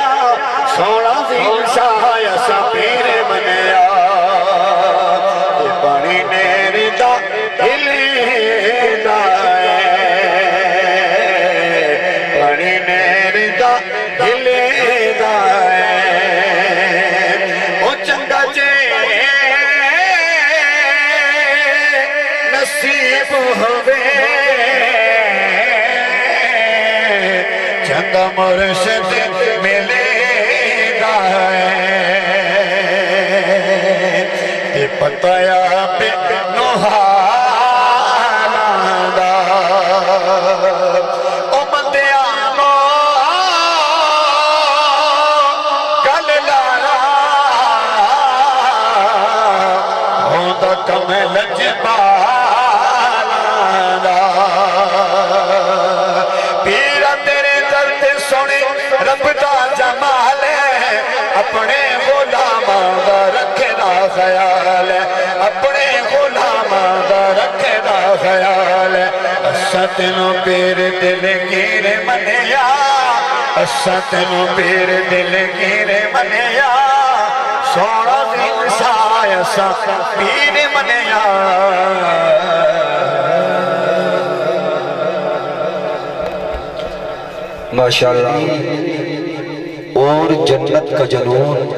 سونا زین شاہ اساں پیر منیا تے پانی نیری دا ہلی دا پانی نیری دا ہلی دا او چنگا جے نصیب ہوئے چنگا مرشد ملے گا تے پتایا پہ نوحانا دا او بندیانو گل لارا ہوندا کم لجبانا دا پیرا تیرے درد سونے رب دا جمال ہے اپنے غلاماں دا رکھنا خیال ہے اپنے غلاماں دا رکھنا خیال ہے اساں تینوں پیر دل گیر منیا اساں تینوں پیر دل گیر منیا سونا زین شاہ اساں پیر منیا ماشاءاللہ اور جنت کا جنون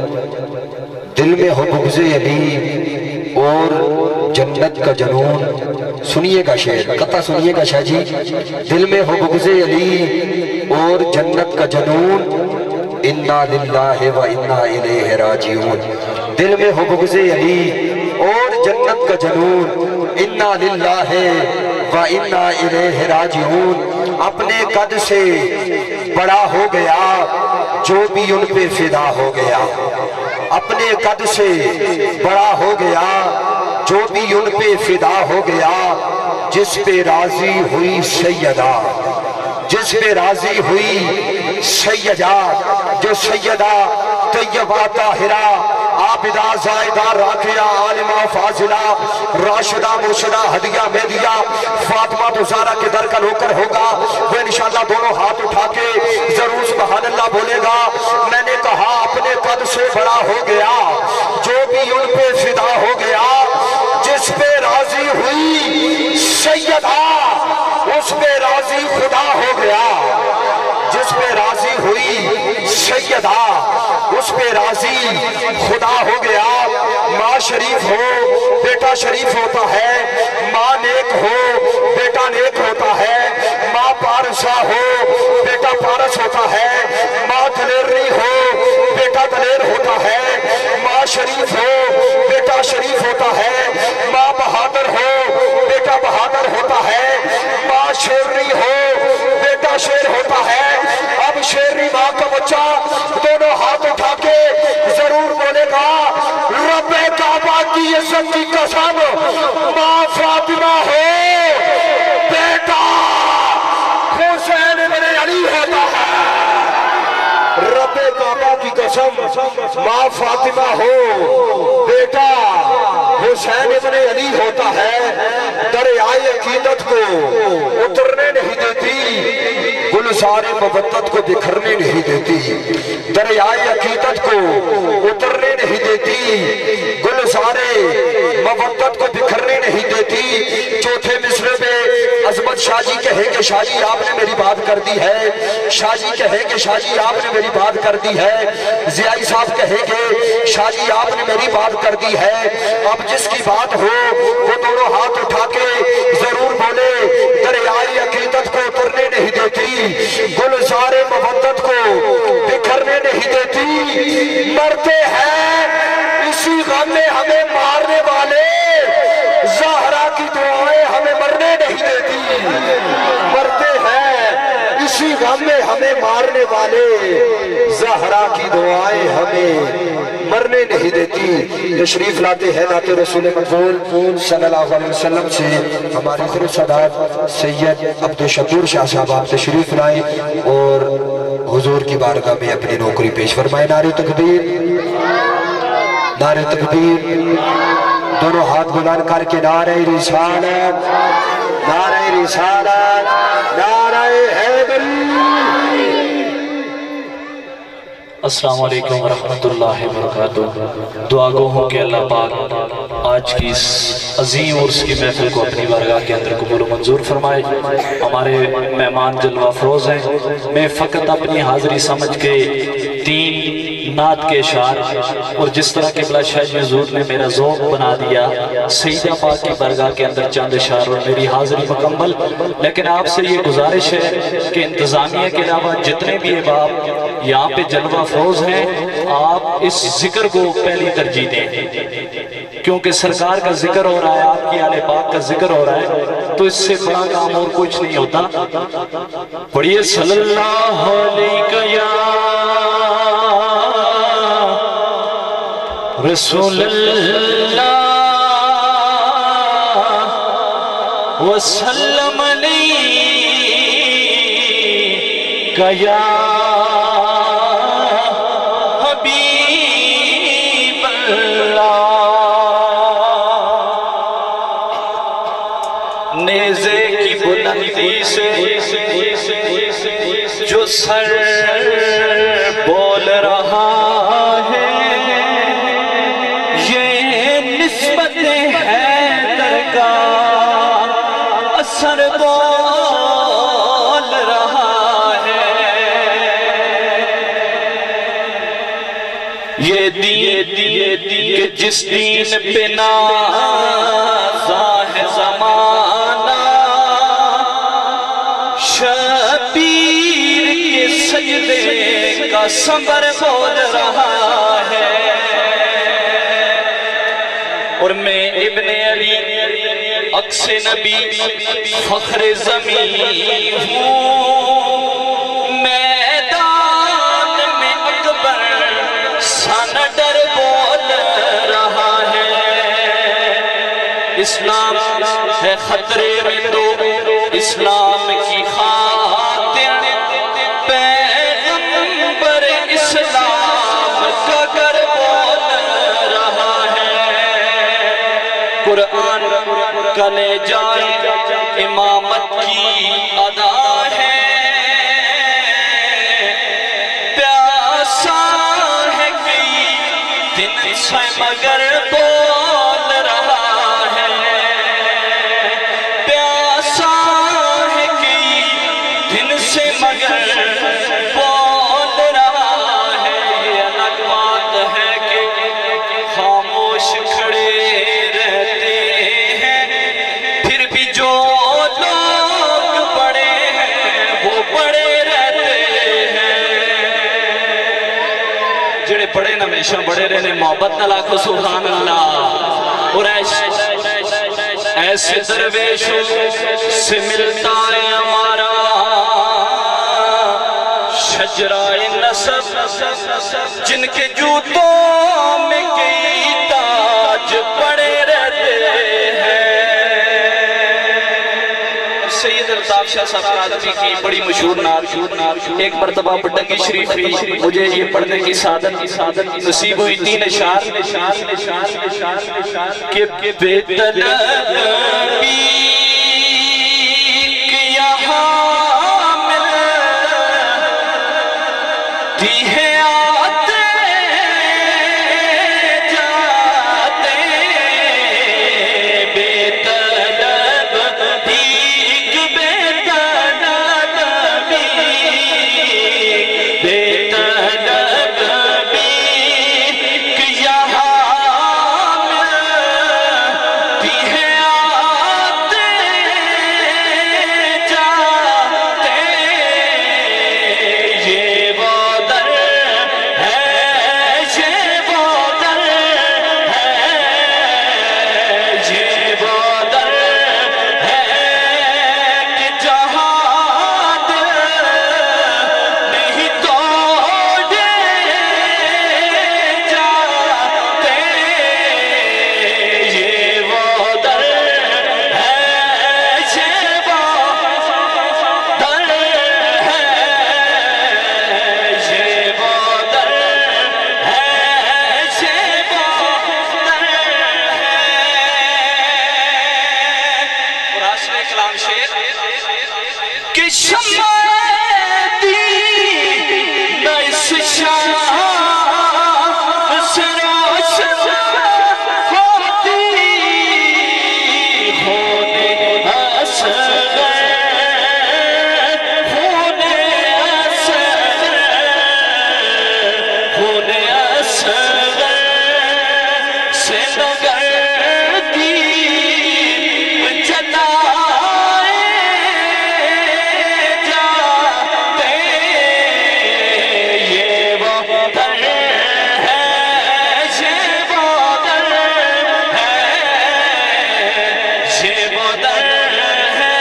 دل میں ہو بغض علی اور جنت کا جنون سنیے گا شعر قطع سنیے گا شاہ جی دل میں ہو بغض علی اور جنت کا جنون انا للہ و انا الیہ راجعون دل میں ہو بغض علی اور جنت کا جنون انا للہ و انا الیہ راجعون اپنے قد سے بڑا ہو گیا جو بھی ان پہ فدا ہو گیا اپنے قد سے بڑا ہو گیا جو بھی ان پہ فدا ہو گیا جس پہ راضی ہوئی سیدہ جس پہ راضی ہوئی سیدہ جو سیدہ طیبہ طاہرہ عابدہ زائدہ راکعہ عالمہ فاضلہ راشدہ مرشدہ ہدیہ مہدیہ فاطمہ زہرا کے در کا نوکر ہوگا وہ انشاءاللہ دونوں ہاتھ اٹھا کے ضرور سبحان اللہ بولے گا میں نے کہا اپنے قد سے بڑا ہو گیا جو بھی ان پہ فدا ہو گیا جس پہ راضی ہوئی سیدہ اس پہ راضی خدا ہو گیا جس پہ راضی ہوئی سیدہ اس پہ راضی خدا ہو گیا ماں شریف ہو بیٹا شریف ہوتا ہے ماں نیک ہو بیٹا نیک ہوتا ہے ماں پارسا ہو بیٹا پارس ہوتا ہے ماں دلیری ہو بیٹا دلیر ہوتا ہے ماں شریف ہو بیٹا شریف ہوتا نے کہا رب کعبہ کی عزت کی قسم ماں فاطمہ ہو بیٹا حسین ابن علی ہوتا ہے رب کعبہ کی قسم ماں فاطمہ ہو بیٹا حسین ابن علی ہوتا ہے دریائے عقیدت کو اترنے نہیں دیتی گلزار مودت کو بکھرنے نہیں دیتی دریائے عقیدت کو اترنے نہیں دیتی گلزار مودت کو بکھرنے نہیں دیتی چوتھے مصرے میں عظمت شاہ جی کہے کہ شاہ جی آپ نے میری بات کر دی ہے شاہ جی کہے کہ شاہ جی آپ نے میری بات کر دی ہے ضیائی صاحب کہے کہ شاہ جی آپ نے میری بات کر دی ہے اب جس کی بات ہو وہ دونوں ہاتھ اٹھا کے ضرور بولے دریائے عقیدت کو اترنے نہیں دیتی گلزار مودت کو بکھرنے نہیں دیتی مرتے ہیں اسی غم میں ہمیں مارنے والے زہرا کی دعائیں ہمیں مرنے نہیں دیتی مرتے ہیں اسی غم میں ہمیں مارنے والے زہرا کی دعائیں ہمیں مرنے نہیں دیتی تشریف لاتے ہیں نعت رسول مقبول صلی اللہ علیہ وسلم سے ہماری خود صدات سید عبدالشکور شاہ صاحب آپ تشریف لائیں اور حضور کی بارگاہ میں اپنی نوکری پیش فرمائیں نعرہ تکبیر نعرہ تکبیر دونوں ہاتھ بلند کر کے نعرہ رسالت نعرہ رسالت نعرہ حیدری السلام علیکم ورحمۃ اللہ وبرکاتہ دعا گو ہوں کہ اللہ پاک آج کی اس عظیم عرس کی محفل کو اپنی بارگاہ کے اندر قبول و منظور فرمائے ہمارے مہمان جلوہ افروز ہیں میں فقط اپنی حاضری سمجھ کے 3 نعت کے اشعار اور جس طرح قبلہ شاہ حضور نے میرا ذوق بنا دیا سیدہ پاک کی بارگاہ کے اندر چند اشعار اور میری حاضری مکمل لیکن آپ سے یہ گزارش ہے کہ انتظامیہ کے علاوہ جتنے بھی احباب یہاں پہ جلوہ افروز ہیں آپ اس ذکر کو پہلی ترجیح دیں کیونکہ سرکار کا ذکر ہو رہا ہے آپ کی آل پاک کا ذکر ہو رہا ہے تو اس سے بڑا کام اور کچھ نہیں ہوتا پڑھیے صلی اللہ علیہ رسول اللہ وسلم علیکہ یا حبیب اللہ نیزے کی بلندی سے جو سر بول رہا ہے اثر بول رہا ہے یہ دین کہ جس دین پہ نازا ہے زمانہ شبیر کے سجدے کا سمر بول رہا ہے اور میں ابن علی عکس نبی فخر زمین ہوں میدان میں اکبر سنڈر بول رہا ہے اسلام ہے خطرے میں تو اسلام کی خاطر پیغمبر اسلام کا گر بول رہا ہے قرآن کلے جائے امامت کی ادا ہے پیاسا ہے کئی دن سے مگر بول رہا ہے پیاسا ہے کئی دن سے مگر بول رہا ہے یہ الگ بات ہے کہ خاموش کھڑے بڑے ہمیشہ بڑے رہنے محبت نہ لاکھو سبحان اللہ اور ایسے درویشوں سے ملتا ہے ہمارا شجرائے نسب جن کے جوتوں میں کئی تاج پڑے رہتے ہیں۔ سید الطاف شاہ صاحب قادری کی بڑی مشہور نعت، ایک مرتبہ بٹنگی شریف میں مجھے یہ پڑھنے کی سعادت نصیب ہوئی، 3 اشعار کہ بے طلبی کہ شمع دی نائس شام سے روشن ہوتی ہونے اصغر سے نگر دی جلائے جاتے، یہ وہ در ہے، یہ وہ در ہے، یہ وہ در ہے۔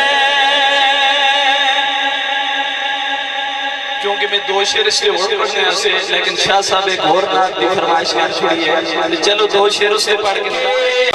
کیونکہ میں 2 شعر اس لیے اور پڑھنے سے، لیکن شاہ صاحب ایک اور نعت کی فرمائش کر چھوڑی ہے، چلو 2 شعر اس سے پڑھ کے